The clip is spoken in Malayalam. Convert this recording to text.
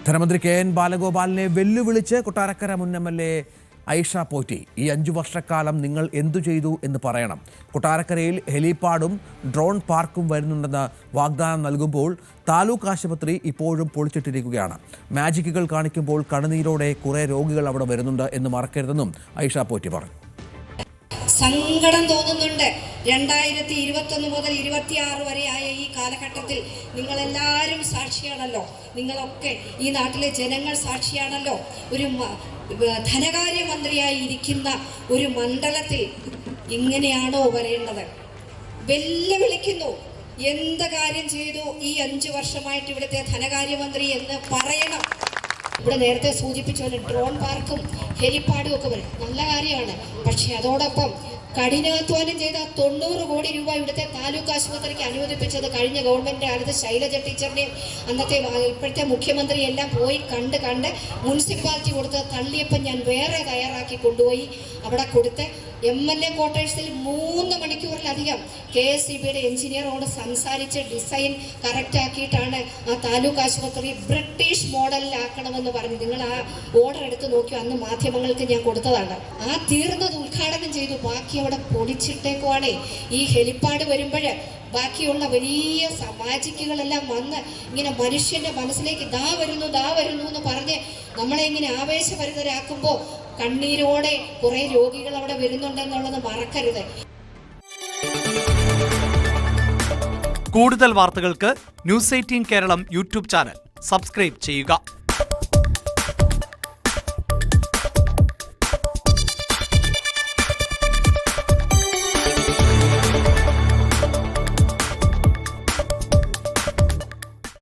ധനമന്ത്രി കെ.എൻ. ബാലഗോപാലിനെ വെല്ലുവിളിച്ച് കൊട്ടാരക്കര മുൻ എം.എൽ.എ. ഐഷ പോറ്റി. ഈ 5 വർഷക്കാലം നിങ്ങൾ എന്തു ചെയ്തു എന്ന് പറയണം. കൊട്ടാരക്കരയിൽ ഹെലിപാഡും ഡ്രോൺ പാർക്കും വരുന്നുണ്ടെന്ന് വാഗ്ദാനം നൽകുമ്പോൾ താലൂക്ക് ആശുപത്രി ഇപ്പോഴും പൊളിച്ചിട്ടിരിക്കുകയാണ്. മാജിക്കുകൾ കാണിക്കുമ്പോൾ കണ്ണുനീരോടെ കുറേ രോഗികൾ അവിടെ വരുന്നുണ്ട് എന്ന് മറക്കരുതെന്നും ഐഷ പോറ്റി പറഞ്ഞു. സങ്കടം തോന്നുന്നുണ്ട്. 2021 മുതൽ 26 വരെയായ ഈ കാലഘട്ടത്തിൽ നിങ്ങളെല്ലാവരും സാക്ഷിയാണല്ലോ. നിങ്ങളൊക്കെ ഈ നാട്ടിലെ ജനങ്ങൾ സാക്ഷിയാണല്ലോ. ഒരു ധനകാര്യമന്ത്രിയായി ഇരിക്കുന്ന ഒരു മണ്ഡലത്തിൽ ഇങ്ങനെയാണോ വരേണ്ടത്? വെല്ലുവിളിക്കുന്നു. എന്ത് കാര്യം ചെയ്തു ഈ 5 വർഷമായിട്ട് ഇവിടുത്തെ ധനകാര്യമന്ത്രി എന്ന് പറയണം. ഇവിടെ നേരത്തെ സൂചിപ്പിച്ച പോലെ ഡ്രോൺ പാർക്കും ഹെലിപാഡും ഒക്കെ വരും, നല്ല കാര്യമാണ്. പക്ഷെ അതോടൊപ്പം കഠിനാധ്വാനം ചെയ്ത 90 കോടി രൂപ ഇവിടുത്തെ താലൂക്ക് ആശുപത്രിക്ക് അനുവദിപ്പിച്ചത് കഴിഞ്ഞ ഗവൺമെന്റ് കാലത്ത് ശൈലജ ടീച്ചറിനെയും അന്നത്തെ ഇപ്പോഴത്തെ മുഖ്യമന്ത്രി എല്ലാം പോയി കണ്ട് മുനിസിപ്പാലിറ്റി കൊടുത്ത് തള്ളിയപ്പം ഞാൻ വേറെ തയ്യാറാക്കി കൊണ്ടുപോയി അവിടെ കൊടുത്ത് MLA ക്വാർട്ടേഴ്സിൽ 3 മണിക്കൂറിലധികം KSEBയുടെ എഞ്ചിനീയറോട് സംസാരിച്ച് ഡിസൈൻ കറക്റ്റ് ആക്കിയിട്ടാണ് ആ താലൂക്ക് ആശുപത്രി ബ്രിട്ടീഷ് മോഡലിലാക്കണമെന്ന് പറഞ്ഞു. നിങ്ങൾ ആ ഓർഡർ എടുത്ത് നോക്കി, അന്ന് മാധ്യമങ്ങൾക്ക് ഞാൻ കൊടുത്തതാണ്. ആ തീർന്നത് ഉദ്ഘാടനം ചെയ്തു. ബാക്കി അവിടെ പൊടിച്ചിട്ടേക്കുവാണേ. ഈ ഹെലിപ്പാഡ് വരുമ്പോൾ ബാക്കിയുള്ള വലിയ മാജിക്കുകളെല്ലാം വന്ന് ഇങ്ങനെ മനുഷ്യന്റെ മനസ്സിലേക്ക് ദാ വരുന്നു എന്ന് പറഞ്ഞ് നമ്മളെ ഇങ്ങനെ ആവേശഭരിതരാക്കുമ്പോൾ കണ്ണീരോടെ കുറെ രോഗികൾ അവിടെ വരുന്നുണ്ടെന്നുള്ളത് മറക്കരുത്. കൂടുതൽ വാർത്തകൾക്ക് News 18 Keralam YouTube channel subscribe ചെയ്യുക.